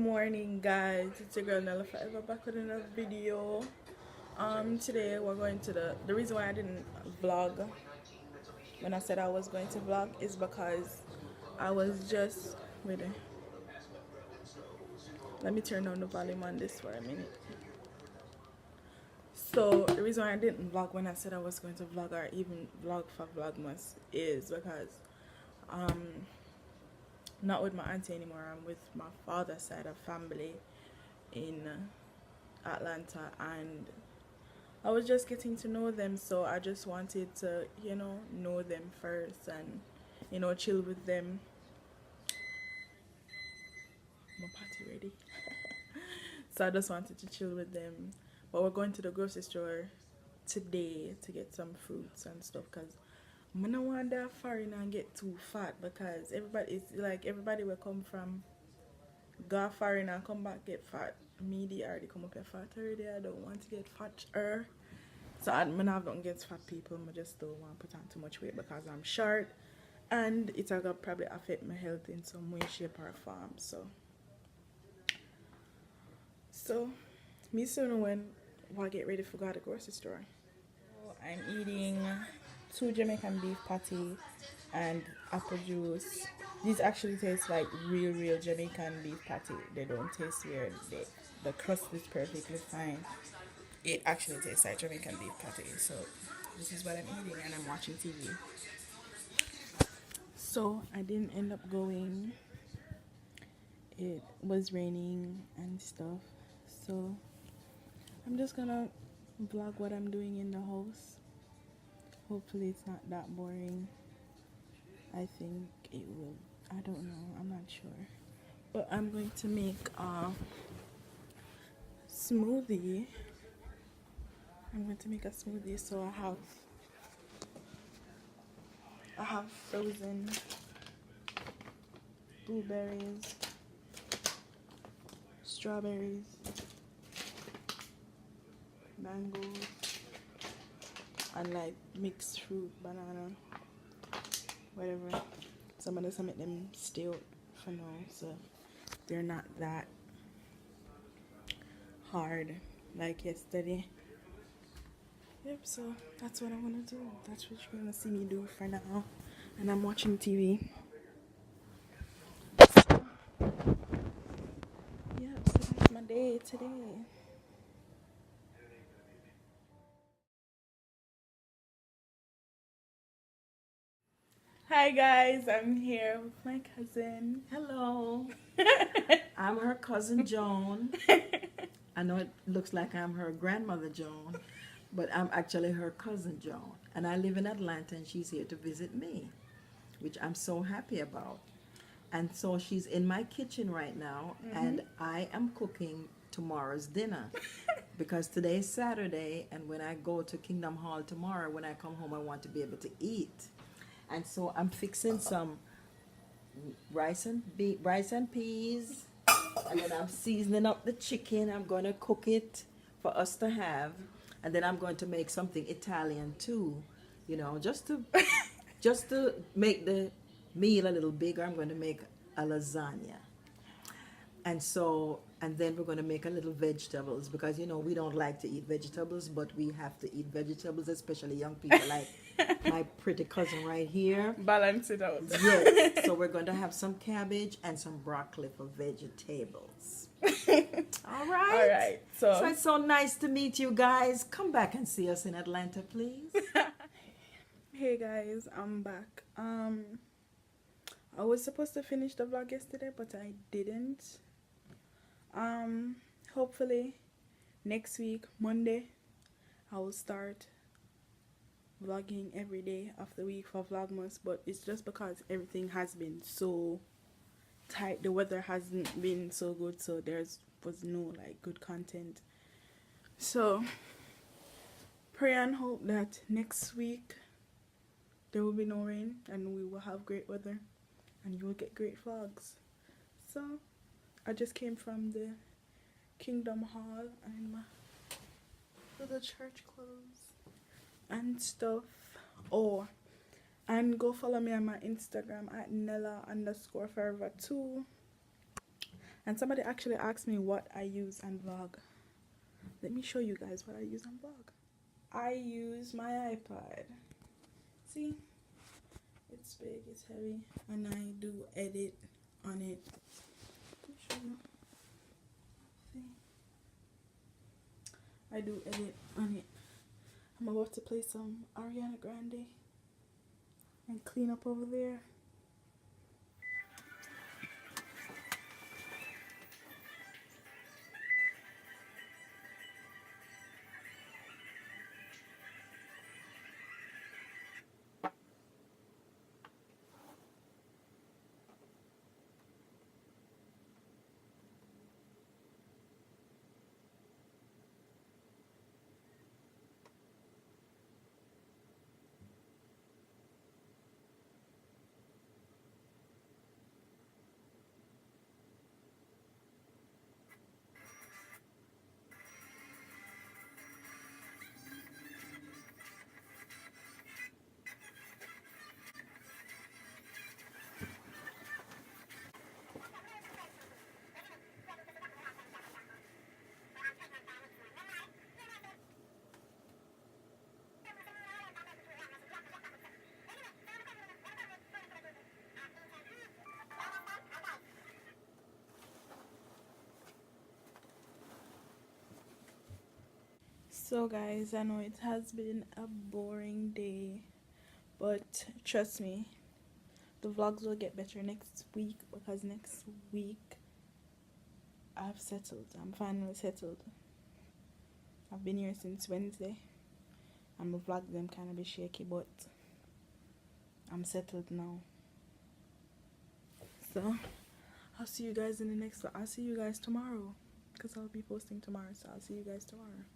morning, guys. It's your girl Nella Forever back with another video. Today we're going to the reason why I didn't vlog when I said I was going to vlog is because I was just wait a- let me turn down the volume on this for a minute. So the reason why I didn't vlog when I said I was going to vlog or even vlog for vlogmas is because um not with my auntie anymore. I'm with my father's side of family in Atlanta, and I was just getting to know them, so I just wanted to, know them first and, chill with them. My party ready. So I just wanted to chill with them. But we're going to the grocery store today to get some fruits and stuff because I don't want that foreign and get too fat because everybody will come from go foreign and come back get fat. Me, they already come up here fat already. I don't want to get fatter. So I'm not against fat people. I just don't want to put on too much weight because I'm short and it's gonna probably affect my health in some way, shape or form. So me soon when I get ready for go to the grocery store. I'm eating 2 Jamaican beef patty and apple juice. These actually taste like real Jamaican beef patty. They don't taste weird. The crust is perfectly fine. It actually tastes like Jamaican beef patty. So this is what I'm eating and I'm watching TV. So I didn't end up going. It was raining and stuff. So I'm just gonna vlog what I'm doing in the house. Hopefully it's not that boring. I think it will. I don't know. I'm not sure. But I'm going to make a smoothie. I'm going to make a smoothie. So I have frozen blueberries, strawberries, mangoes, and like mixed fruit, banana, whatever. Some of them make them stale for now, so they're not that hard like yesterday. Yep, so that's what I'm gonna do. That's what you're gonna see me do for now. And I'm watching TV. So, yep, so that's my day today. Hi guys, I'm here with my cousin. Hello. I'm her cousin Joan. I know it looks like I'm her grandmother Joan, but I'm actually her cousin Joan. And I live in Atlanta and she's here to visit me, which I'm so happy about. And so she's in my kitchen right now and I am cooking tomorrow's dinner because today is Saturday and when I go to Kingdom Hall tomorrow, when I come home, I want to be able to eat. And so I'm fixing some rice and peas, and then I'm seasoning up the chicken. I'm going to cook it for us to have, and then I'm going to make something Italian too, just to make the meal a little bigger. I'm going to make a lasagna. And then we're going to make a little vegetables because we don't like to eat vegetables, but we have to eat vegetables, especially young people like my pretty cousin right here. Balance it out. Yes. So we're going to have some cabbage and some broccoli for vegetables. All right. All right. So it's so nice to meet you guys. Come back and see us in Atlanta, please. Hey guys, I'm back. I was supposed to finish the vlog yesterday, but I didn't. Hopefully next week, Monday, I will start vlogging every day of the week for vlogmas, but it's just because everything has been so tight. The weather hasn't been so good, so was no like good content. So pray and hope that next week there will be no rain and we will have great weather and you will get great vlogs. So I just came from the Kingdom Hall and my little church clothes and stuff. Oh, and go follow me on my Instagram at Nella_forever2. And somebody actually asked me what I use on vlog. Let me show you guys what I use on vlog. I use my iPad. See? It's big, it's heavy, and I do edit on it. Let me show you. See? I do edit on it. I'm about to play some Ariana Grande and clean up over there. So guys, I know it has been a boring day, but trust me, the vlogs will get better next week, because next week I've settled. I'm finally settled. I've been here since Wednesday, and my vlogs them kind of be shaky, but I'm settled now. So I'll see you guys in the next one. I'll see you guys tomorrow, because I'll be posting tomorrow, so I'll see you guys tomorrow.